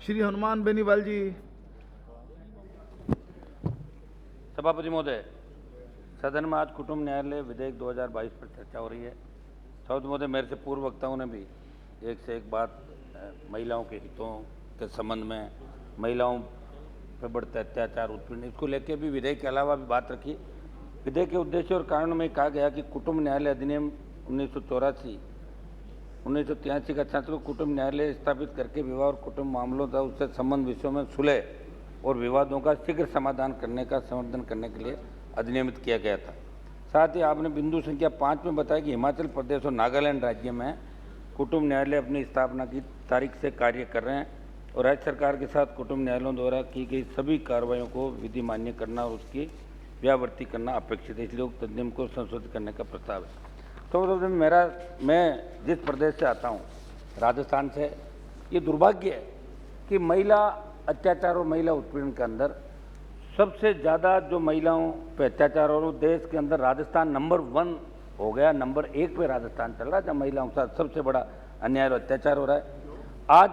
श्री हनुमान बेनीवाल जी। सभापति महोदय, सदन में आज कुटुंब न्यायालय विधेयक 2022 पर चर्चा हो रही है। सभापति महोदय, मेरे से पूर्व वक्ताओं ने भी एक से एक बात महिलाओं के हितों के संबंध में, महिलाओं पर बढ़ते अत्याचार, उत्पीड़न, इसको लेकर भी विधेयक के अलावा भी बात रखी। विधेयक के उद्देश्य और कारणों में कहा गया कि कुटुंब न्यायालय अधिनियम 1983 का छात्र को कुटुंब न्यायालय स्थापित करके विवाह और कुटुंब मामलों तथा उससे संबंध विषयों में सुलह और विवादों का शीघ्र समाधान करने का समर्थन करने के लिए अधिनियमित किया गया था। साथ ही आपने बिंदु संख्या 5 में बताया कि हिमाचल प्रदेश और नागालैंड राज्य में कुटुंब न्यायालय अपनी स्थापना की तारीख से कार्य कर रहे हैं और राज्य सरकार के साथ कुटुंब न्यायालयों द्वारा की गई सभी कार्रवाइयों को विधि मान्य करना और उसकी व्यावृत्ति करना अपेक्षित है, इसलिए उक्त अधिनियम को संशोधित करने का प्रस्ताव है। तो मैं जिस प्रदेश से आता हूँ, राजस्थान से, ये दुर्भाग्य है कि महिला अत्याचार और महिला उत्पीड़न के अंदर सबसे ज़्यादा जो महिलाओं पे अत्याचार हो रहा है, देश के अंदर राजस्थान नंबर 1 हो गया, नंबर 1 पे राजस्थान चल रहा है, जहाँ महिलाओं के साथ सबसे बड़ा अन्याय और अत्याचार हो रहा है। आज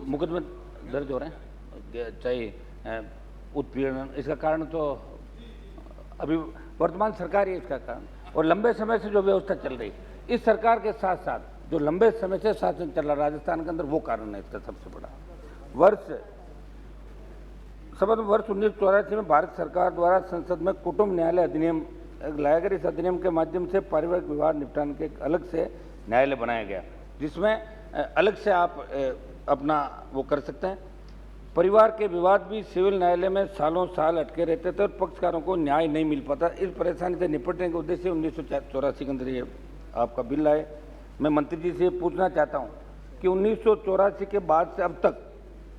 मुकदमे दर्ज हो रहे हैं, चाहे उत्पीड़न, इसका कारण तो अभी वर्तमान सरकार ही इसका कारण, और लंबे समय से जो व्यवस्था चल रही इस सरकार के साथ साथ जो लंबे समय से शासन चल रहा राजस्थान के अंदर, वो कारण है इसका सबसे बड़ा। वर्ष 1984 में भारत सरकार द्वारा संसद में कुटुंब न्यायालय अधिनियम लाया गया। इस अधिनियम के माध्यम से पारिवारिक विवाद निपटान के एक अलग से न्यायालय बनाया गया, जिसमें अलग से आप अपना वो कर सकते हैं। परिवार के विवाद भी सिविल न्यायालय में सालों साल अटके रहते थे और पक्षकारों को न्याय नहीं मिल पाता। इस परेशानी से निपटने के उद्देश्य 1984 के अंदर ये आपका बिल लाए। मैं मंत्री जी से पूछना चाहता हूँ कि 1984 के बाद से अब तक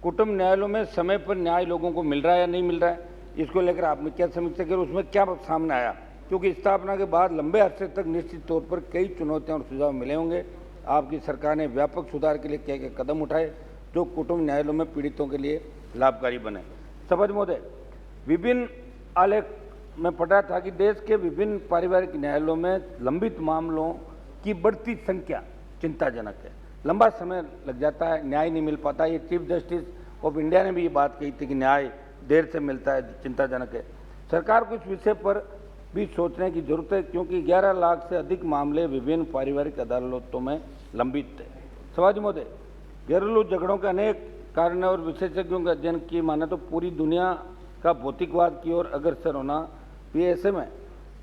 कुटुंब न्यायालयों में समय पर न्याय लोगों को मिल रहा है या नहीं मिल रहा है, इसको लेकर आपने क्या समीक्षा की, उसमें क्या सामने आया? क्योंकि स्थापना के बाद लंबे अरसे तक निश्चित तौर पर कई चुनौतियां और सुझाव मिले होंगे। आपकी सरकार ने व्यापक सुधार के लिए क्या क्या कदम उठाए जो कुटुंब न्यायालयों में पीड़ितों के लिए लाभकारी बने? सभापति महोदय, विभिन्न आलेख में पढ़ रहा था कि देश के विभिन्न पारिवारिक न्यायालयों में लंबित मामलों की बढ़ती संख्या चिंताजनक है। लंबा समय लग जाता है, न्याय नहीं मिल पाता। ये चीफ जस्टिस ऑफ इंडिया ने भी ये बात कही थी कि न्याय देर से मिलता है, चिंताजनक है। सरकार को इस विषय पर भी सोचने की जरूरत है, क्योंकि 11 लाख से अधिक मामले विभिन्न पारिवारिक अदालतों में लंबित थे। सभापति महोदय, घरेलू झगड़ों के अनेक कारण और विशेषज्ञों का अध्ययन की माने तो पूरी दुनिया का भौतिकवाद की ओर अग्रसर होना भी। ऐसे में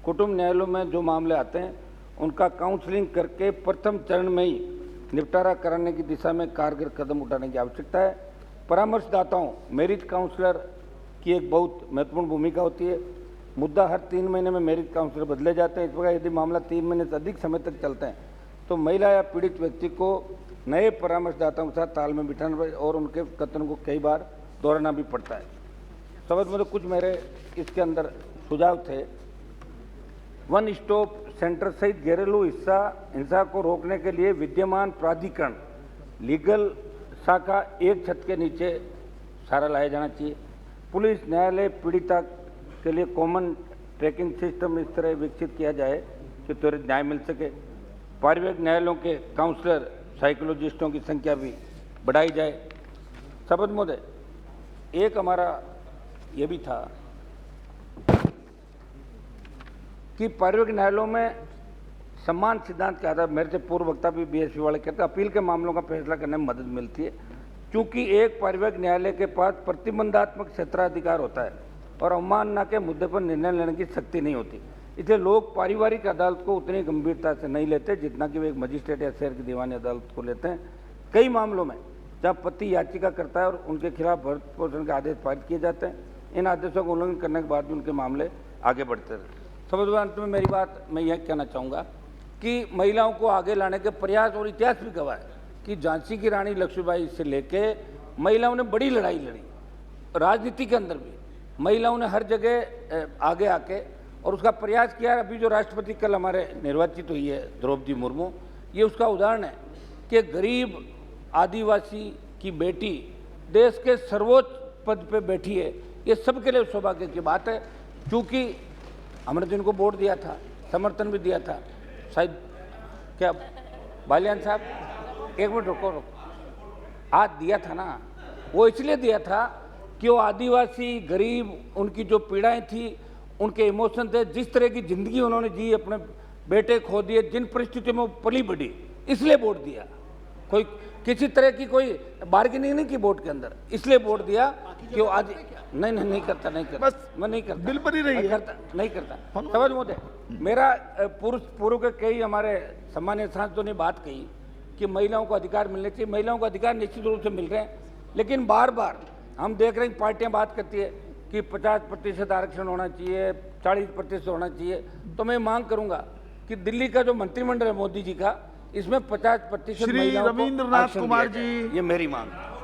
कुटुंब न्यायालयों में जो मामले आते हैं उनका काउंसलिंग करके प्रथम चरण में ही निपटारा कराने की दिशा में कारगर कदम उठाने की आवश्यकता है। परामर्शदाताओं, मैरिज काउंसलर की एक बहुत महत्वपूर्ण भूमिका होती है। मुद्दा हर 3 महीने में मैरिज काउंसलर बदले जाते हैं। इस प्रकार यदि मामला 3 महीने से अधिक समय तक चलते हैं तो महिला या पीड़ित व्यक्ति को नए परामर्शदाताओं के साथ तालमेल बिठाना और उनके कथनों को कई बार दोहराना भी पड़ता है। समझ में तो कुछ मेरे इसके अंदर सुझाव थे। वन स्टॉप सेंटर सहित घरेलू हिंसा को रोकने के लिए विद्यमान प्राधिकरण लीगल शाखा एक छत के नीचे सारा लाया जाना चाहिए। पुलिस, न्यायालय, पीड़िता के लिए कॉमन ट्रैकिंग सिस्टम इस तरह विकसित किया जाए कि त्वरित न्याय मिल सके। पारिवारिक न्यायालयों के काउंसलर, साइकोलॉजिस्टों की संख्या भी बढ़ाई जाए। सभापति महोदय, एक हमारा ये भी था कि पारिवारिक न्यायालयों में सम्मान सिद्धांत के आधार, मेरे से पूर्व वक्ता भी बीएसपी वाले कहते हैं, अपील के मामलों का फैसला करने में मदद मिलती है, क्योंकि एक पारिवारिक न्यायालय के पास प्रतिबंधात्मक क्षेत्राधिकार होता है और अवमानना के मुद्दे पर निर्णय लेने की शक्ति नहीं होती। इसलिए लोग पारिवारिक अदालत को उतनी गंभीरता से नहीं लेते जितना कि वे एक मजिस्ट्रेट या शहर की दीवानी अदालत को लेते हैं। कई मामलों में जहाँ पति याचिका करता है और उनके खिलाफ भरण पोषण के आदेश पारित किए जाते हैं, इन आदेशों का उल्लंघन करने के बाद भी उनके मामले आगे बढ़ते रहते हैं। समझ अंत में मेरी बात मैं यह कहना चाहूँगा कि महिलाओं को आगे लाने के प्रयास और इतिहास भी गवाह है कि झांसी की रानी लक्ष्मीबाई से लेके महिलाओं ने बड़ी लड़ाई लड़ी। राजनीति के अंदर भी महिलाओं ने हर जगह आगे आके और उसका प्रयास किया। अभी जो राष्ट्रपति कल हमारे निर्वाचित हुई है द्रौपदी मुर्मू, ये उसका उदाहरण है कि गरीब आदिवासी की बेटी देश के सर्वोच्च पद पे बैठी है। ये सबके लिए सौभाग्य की बात है, क्योंकि हमने तो इनको वोट दिया था, समर्थन भी दिया था। शायद क्या बालियान साहब, एक मिनट रुको, आज दिया था ना, वो इसलिए दिया था कि वो आदिवासी गरीब, उनकी जो पीड़ाएं थी, उनके इमोशन थे, जिस तरह की जिंदगी उन्होंने जी, अपने बेटे खो दिए, जिन परिस्थितियों में वो पली बढ़ी, इसलिए वोट दिया। कोई किसी तरह की कोई बार्गेनिंग नहीं की वोट के अंदर, इसलिए वोट दिया कि वो आज नहीं करता बस मैं नहीं करता, बिल पर ही रही है। नहीं करता। समझ मोदे, मेरा पूर्व के कई हमारे सम्मानित सांसदों ने बात कही कि महिलाओं को अधिकार मिलने चाहिए। महिलाओं को अधिकार निश्चित रूप से मिल रहे हैं, लेकिन बार बार हम देख रहे हैं पार्टियां बात करती है कि 50% आरक्षण होना चाहिए, 40% होना चाहिए। तो मैं मांग करूंगा कि दिल्ली का जो मंत्रिमंडल है मोदी जी का, इसमें 50% श्री रविंद्रनाथ कुमार जी, ये मेरी मांग है।